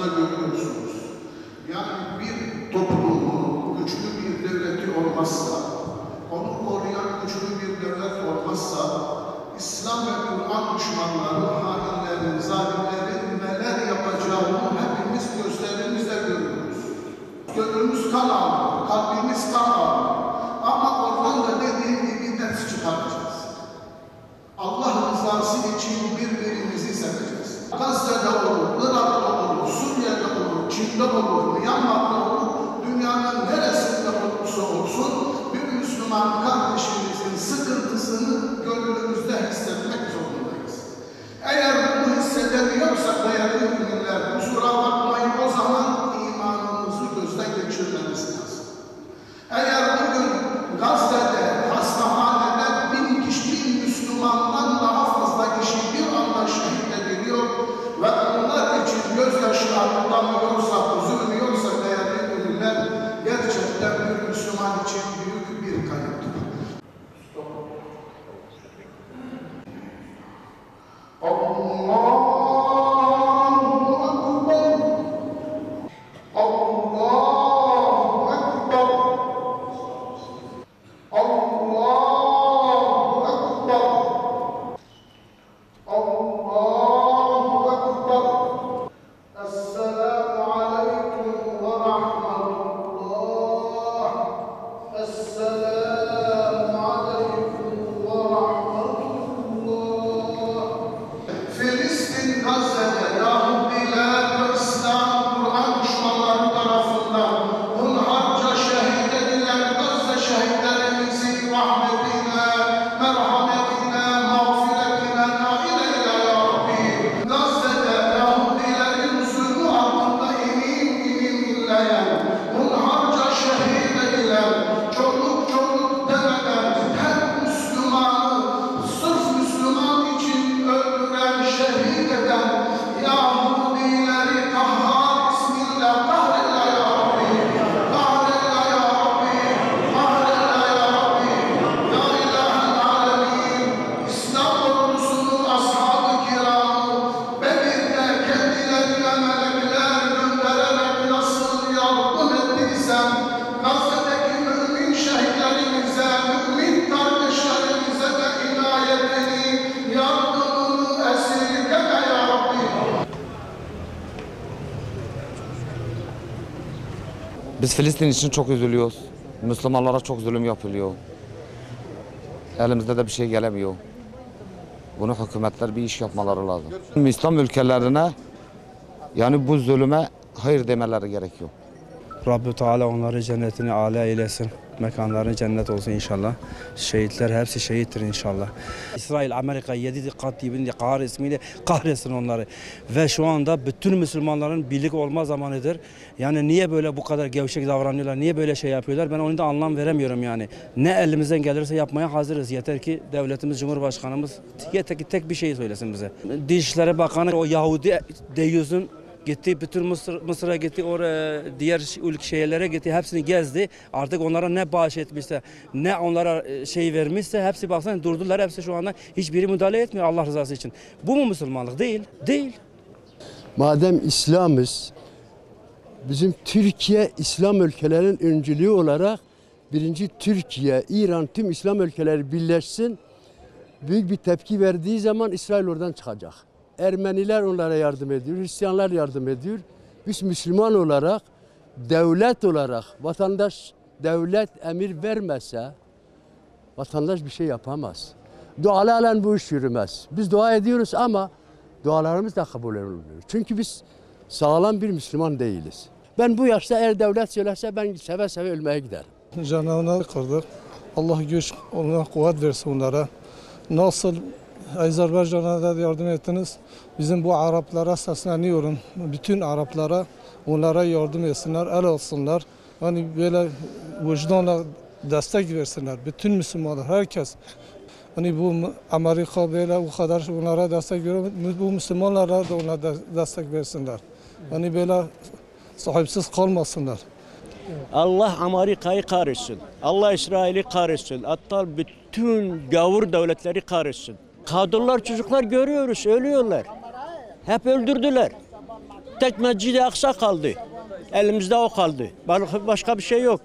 etrafımızda görüyorsunuz. Yani bir toplumu, güçlü bir devleti olmazsa, onu koruyan güçlü bir devlet olmazsa, İslam ve Kur'an düşmanları, hainlerin, zalimlerin neler yapacağını hepimiz gözlerimizle görüyoruz. Gönlümüz kan ağrıyor, kalbimiz kan ağrıyor. Ama oradan da dediğim gibi ders çıkaracağız. Allah rızası için birbirimizi seveceğiz. Gazze'de olur, Irak'ta olur, Suriye'de olur, Çin'de olur, Myanmar'da olur, dünyanın neresinde olursa olsun bir Müslüman kardeşimizin sıkıntısını gönlümüzde hissetmek zorundayız. Eğer bunu hissedemiyorsak değerli müminler, kusura bakmayın, o zaman imanımızı gözden geçirmemiz lazım. Eğer bugün Gazze'de, hastahanede 1000 kişi Müslümandan daha fazla kişi bir anda şehit ediliyor ve onlar için gözyaşı akıtamıyorsak, üzülmüyorsak değerli müminler, gerçekten bir Müslüman için büyük bir kayıptır. Filistin, Gazze'de Yahudiler ve İslam Kur'an düşmanları tarafından hunharca şehit edilen Gazze şehitlerimizi rahmetine, merhametine, mağfiretine nail eyle ya Rabbi. Gazze'de Yahudilerin zulmü altında inim inleyen, hunharca şehit edilen, çoluk demeden her Müslümanı sırf Müslüman için öldüren, şehit eden Yahudileri kahhar isminle kahreyle ya Rabbi, kahreyle ya Rabbi, kahreyle ya Rabbi, ya ilahel alemin. İslam ordusunun ashab-ı kiramı Bedir'de kendilerine melekler göndererek nasıl yardım ettiysem, Gazze'deki mümin şehitlerimize, mümin kardeşlerimize de inayetini, yardımını esirgeme ya Rabbi. Biz Filistin için çok üzülüyoruz. Müslümanlara çok zulüm yapılıyor. Elimizde de bir şey gelemiyor. Bunu hükümetler bir iş yapmaları lazım. İslam ülkelerine yani bu zulüme hayır demeleri gerekiyor. Rabbi Teala onları cennetini âlâ eylesin. Mekanları cennet olsun inşallah. Şehitler hepsi şehittir inşallah. İsrail, Amerika 7 kat dibinde kahar ismiyle kahretsin onları. Ve şu anda bütün Müslümanların birlik olma zamanıdır. Yani niye böyle bu kadar gevşek davranıyorlar, niye böyle şey yapıyorlar, ben onu da anlam veremiyorum yani. Ne elimizden gelirse yapmaya hazırız. Yeter ki devletimiz, Cumhurbaşkanımız yeter ki tek bir şey söylesin bize. Dışişleri Bakanı o Yahudi deyyüzün gitti, bütün Mısır'a gitti, oraya diğer ülke şehirlere gitti, hepsini gezdi. Artık onlara ne bağış etmişse, ne onlara şey vermişse hepsi baksana durdular, hepsi şu anda hiçbiri müdahale etmiyor Allah rızası için. Bu mu Müslümanlık? Değil, değil. Madem İslam'ız, bizim Türkiye İslam ülkelerinin öncülüğü olarak birinci Türkiye, İran, tüm İslam ülkeleri birleşsin. Büyük bir tepki verdiği zaman İsrail oradan çıkacak. Ermeniler onlara yardım ediyor, Hristiyanlar yardım ediyor. Biz Müslüman olarak, devlet olarak, vatandaş devlet emir vermese vatandaş bir şey yapamaz. Dualarla bu iş yürümez. Biz dua ediyoruz ama dualarımız da kabul edilmiyor. Çünkü biz sağlam bir Müslüman değiliz. Ben bu yaşta eğer devlet söylerse ben seve seve ölmeye giderim. Canına kırdık. Allah güç, ona kuvvet versin onlara. Nasıl Azerbaycan'a da yardım ettiniz. Bizim bu Araplara sesleniyorum. Bütün Araplara, onlara yardım etsinler, el alsınlar. Hani böyle vicdanla destek versinler. Bütün Müslümanlar, herkes. Hani bu Amerika böyle bu kadar onlara destek veriyor. Bu Müslümanlara da ona destek versinler. Hani böyle sahipsiz kalmasınlar. Allah Amerika'yı kahretsin. Allah İsrail'i kahretsin. Hatta bütün gavur devletleri kahretsin. Kadınlar, çocuklar görüyoruz, ölüyorlar. Hep öldürdüler. tek Mescid-i Aksa kaldı. Elimizde o kaldı. Başka bir şey yok.